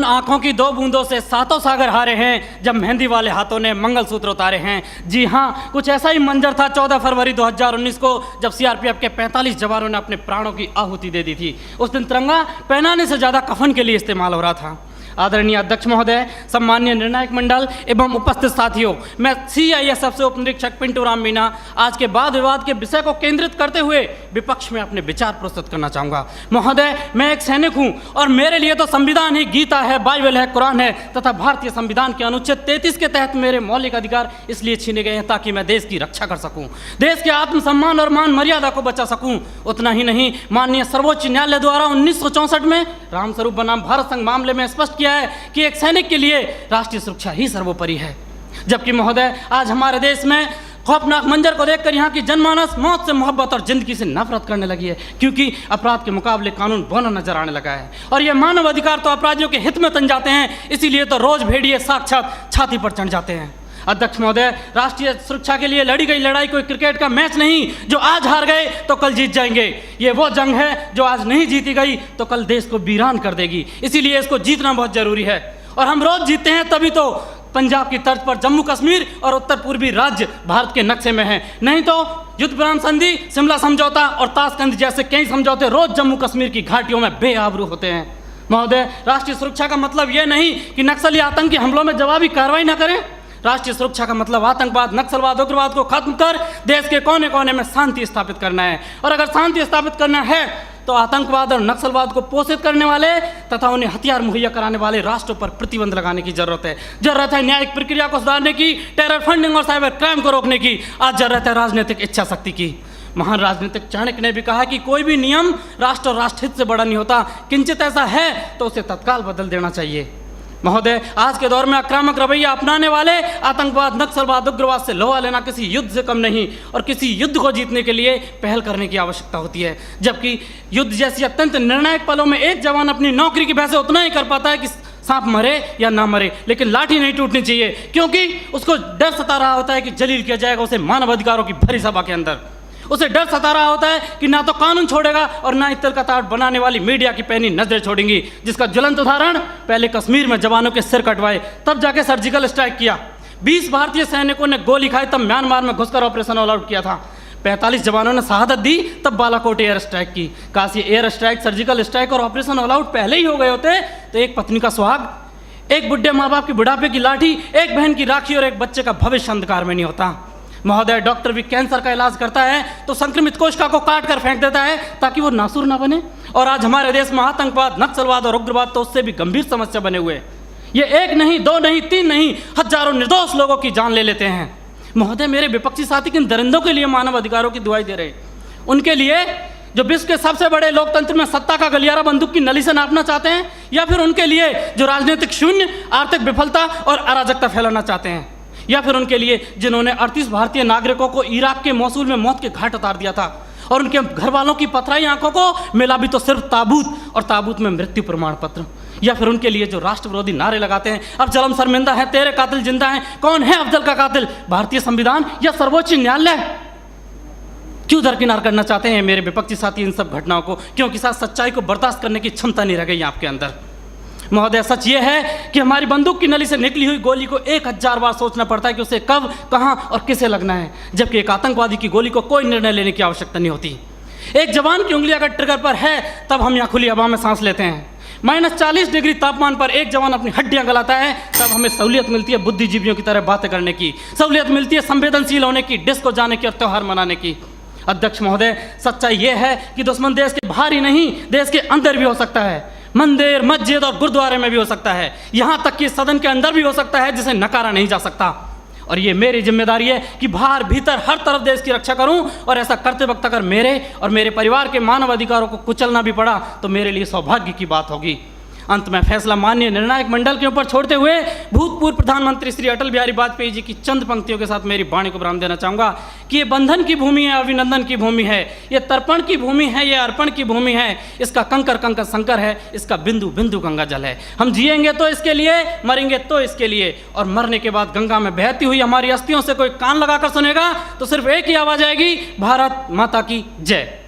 आंखों की दो बूंदों से सातों सागर हारे हैं जब मेहंदी वाले हाथों ने मंगलसूत्र उतारे हैं। जी हाँ, कुछ ऐसा ही मंजर था 14 फरवरी 2019 को जब सीआरपीएफ के 45 जवानों ने अपने प्राणों की आहुति दे दी थी। उस दिन तिरंगा पहनाने से ज़्यादा कफन के लिए इस्तेमाल हो रहा था। आदरणीय अध्यक्ष महोदय, सम्मान्य निर्णायक मंडल एवं उपस्थित साथियों, मैं सीआईएसएफ से उप निरीक्षक पिंटू राम मीना आज के वाद विवाद के विषय को केंद्रित करते हुए विपक्ष में अपने विचार प्रस्तुत करना चाहूँगा। महोदय, मैं एक सैनिक हूँ और मेरे लिए तो संविधान ही गीता है, बाइबल है, कुरान है तथा भारतीय संविधान के अनुच्छेद 33 के तहत मेरे मौलिक अधिकार इसलिए छीने गए हैं ताकि मैं देश की रक्षा कर सकूँ, देश के आत्मसम्मान और मान मर्यादा को बचा सकूँ। उतना ही नहीं, माननीय सर्वोच्च न्यायालय द्वारा 1964 में रामस्वरूप बनाम भारत संघ मामले में स्पष्ट किया है कि एक सैनिक के लिए राष्ट्रीय सुरक्षा ही सर्वोपरि है। जबकि महोदय, आज हमारे देश में खौफनाक मंजर को देखकर यहाँ की जनमानस मौत से मोहब्बत और जिंदगी से नफरत करने लगी है, क्योंकि अपराध के मुकाबले कानून बौना नजर आने लगा है और ये मानव अधिकार तो अपराधियों के हित में तन जाते हैं, इसीलिए तो रोज भेड़िए साक्षात छाती पर चढ़ जाते हैं। अध्यक्ष महोदय, राष्ट्रीय सुरक्षा के लिए लड़ी गई लड़ाई कोई क्रिकेट का मैच नहीं जो आज हार गए तो कल जीत जाएंगे। ये वो जंग है जो आज नहीं जीती गई तो कल देश को वीरान कर देगी, इसीलिए इसको जीतना बहुत जरूरी है। और हम रोज जीतते हैं तभी तो पंजाब की तर्ज पर जम्मू कश्मीर और उत्तर पूर्वी राज्य भारत के नक्शे में हैं, नहीं तो युद्ध विराम संधि, शिमला समझौता और ताशकंद जैसे कई समझौते रोज जम्मू कश्मीर की घाटियों में बेआबरू होते हैं। महोदय, राष्ट्रीय सुरक्षा का मतलब यह नहीं कि नक्सली आतंकी हमलों में जवाबी कार्रवाई न करें। राष्ट्रीय सुरक्षा का मतलब आतंकवाद, नक्सलवाद, उग्रवाद को खत्म कर देश के कोने कोने में शांति स्थापित करना है। और अगर शांति स्थापित करना है तो आतंकवाद और नक्सलवाद को पोषित करने वाले तथा उन्हें हथियार मुहैया कराने वाले राष्ट्रों पर प्रतिबंध लगाने की जरूरत है। जरूरत है न्यायिक प्रक्रिया को सुधारने की, टेरर फंडिंग और साइबर क्राइम को रोकने की। आज जरूरत है राजनीतिक इच्छा शक्ति की। महान राजनीतिक चाणक्य ने भी कहा कि कोई भी नियम राष्ट्र और राष्ट्रहित से बड़ा नहीं होता, किंचित ऐसा है तो उसे तत्काल बदल देना चाहिए। महोदय, आज के दौर में आक्रामक रवैया अपनाने वाले आतंकवाद, नक्सलवाद, उग्रवाद से लोहा लेना किसी युद्ध से कम नहीं और किसी युद्ध को जीतने के लिए पहल करने की आवश्यकता होती है। जबकि युद्ध जैसी अत्यंत निर्णायक पलों में एक जवान अपनी नौकरी की वजह से उतना ही कर पाता है कि सांप मरे या ना मरे, लेकिन लाठी नहीं टूटनी चाहिए, क्योंकि उसको डर सता रहा होता है कि जलील किया जाएगा उसे मानव अधिकारों की भरी सभा के अंदर। उसे डर सता रहा होता है कि ना तो कानून छोड़ेगा और ना इतर का ताड़ बनाने वाली मीडिया की पैनी नजरें छोड़ेंगी, जिसका ज्वलंत उदाहरण पहले कश्मीर में जवानों के सिर कटवाए तब जाके सर्जिकल स्ट्राइक किया। 20 भारतीय सैनिकों ने गोली खाई तब म्यांमार में घुसकर ऑपरेशन ऑल आउट किया था। 45 जवानों ने शहादत दी तब बालाकोट एयर स्ट्राइक की। काश ये एयर स्ट्राइक, सर्जिकल स्ट्राइक और ऑपरेशन ऑल आउट पहले ही हो गए होते तो एक पत्नी का सुहाग, एक बुढ़े माँ बाप की बुढ़ापे की लाठी, एक बहन की राखी और एक बच्चे का भविष्य अंधकार में नहीं होता। महोदय, डॉक्टर भी कैंसर का इलाज करता है तो संक्रमित कोशिका को काट कर फेंक देता है ताकि वो नासूर ना बने, और आज हमारे देश में आतंकवाद, नक्सलवाद और उग्रवाद तो उससे भी गंभीर समस्या बने हुए। ये एक नहीं, दो नहीं, तीन नहीं, हजारों निर्दोष लोगों की जान ले लेते हैं। महोदय, मेरे विपक्षी साथी किन दरिंदों के लिए मानव अधिकारों की दुहाई दे रहे हैं? उनके लिए जो विश्व के सबसे बड़े लोकतंत्र में सत्ता का गलियारा बंदूक की नली से नापना चाहते हैं, या फिर उनके लिए जो राजनीतिक शून्य, आर्थिक विफलता और अराजकता फैलाना चाहते हैं, या फिर उनके लिए जिन्होंने 38 भारतीय नागरिकों को इराक के मौसूल में मौत के घाट उतार दिया था और उनके घर वालों की पथराई आंखों को मिला भी तो सिर्फ ताबूत और ताबूत में मृत्यु प्रमाण पत्र, या फिर उनके लिए जो राष्ट्र विरोधी नारे लगाते हैं, अब जलम शर्मिंदा है, तेरे कातिल जिंदा हैं, कौन है अफजल का कातिल, भारतीय संविधान या सर्वोच्च न्यायालय? क्यों दरकिनार करना चाहते हैं मेरे विपक्षी साथी इन सब घटनाओं को? क्योंकि साथ सच्चाई को बर्दाश्त करने की क्षमता नहीं रह गई आपके अंदर। महोदय, सच ये है कि हमारी बंदूक की नली से निकली हुई गोली को 1000 बार सोचना पड़ता है कि उसे कब, कहां और किसे लगना है, जबकि एक आतंकवादी की गोली को कोई निर्णय लेने की आवश्यकता नहीं होती। एक जवान की उंगली अगर ट्रिगर पर है तब हम यहाँ खुली हवा में सांस लेते हैं। -40 डिग्री तापमान पर एक जवान अपनी हड्डियां गलाता है तब हमें सहूलियत मिलती है बुद्धिजीवियों की तरह बातें करने की, सहूलियत मिलती है संवेदनशील होने की, डिस्को जाने की और त्यौहार मनाने की। अध्यक्ष महोदय, सच्चाई ये है कि दुश्मन देश के बाहर ही नहीं, देश के अंदर भी हो सकता है। मंदिर, मस्जिद और गुरुद्वारे में भी हो सकता है, यहाँ तक कि सदन के अंदर भी हो सकता है, जिसे नकारा नहीं जा सकता। और ये मेरी जिम्मेदारी है कि बाहर भीतर हर तरफ देश की रक्षा करूं, और ऐसा करते वक्त अगर मेरे और मेरे परिवार के मानव अधिकारों को कुचलना भी पड़ा तो मेरे लिए सौभाग्य की बात होगी। अंत में फैसला माननीय निर्णायक मंडल के ऊपर छोड़ते हुए भूतपूर्व प्रधानमंत्री श्री अटल बिहारी वाजपेयी जी की चंद पंक्तियों के साथ मेरी वाणी को विराम देना चाहूँगा कि ये बंधन की भूमि है, अभिनंदन की भूमि है, ये तर्पण की भूमि है, ये अर्पण की भूमि है, इसका कंकर कंकर शंकर है, इसका बिंदु बिंदु गंगा जल है। हम जिएंगे तो इसके लिए, मरेंगे तो इसके लिए, और मरने के बाद गंगा में बहती हुई हमारी अस्थियों से कोई कान लगाकर सुनेगा तो सिर्फ एक ही आवाज़ आएगी, भारत माता की जय।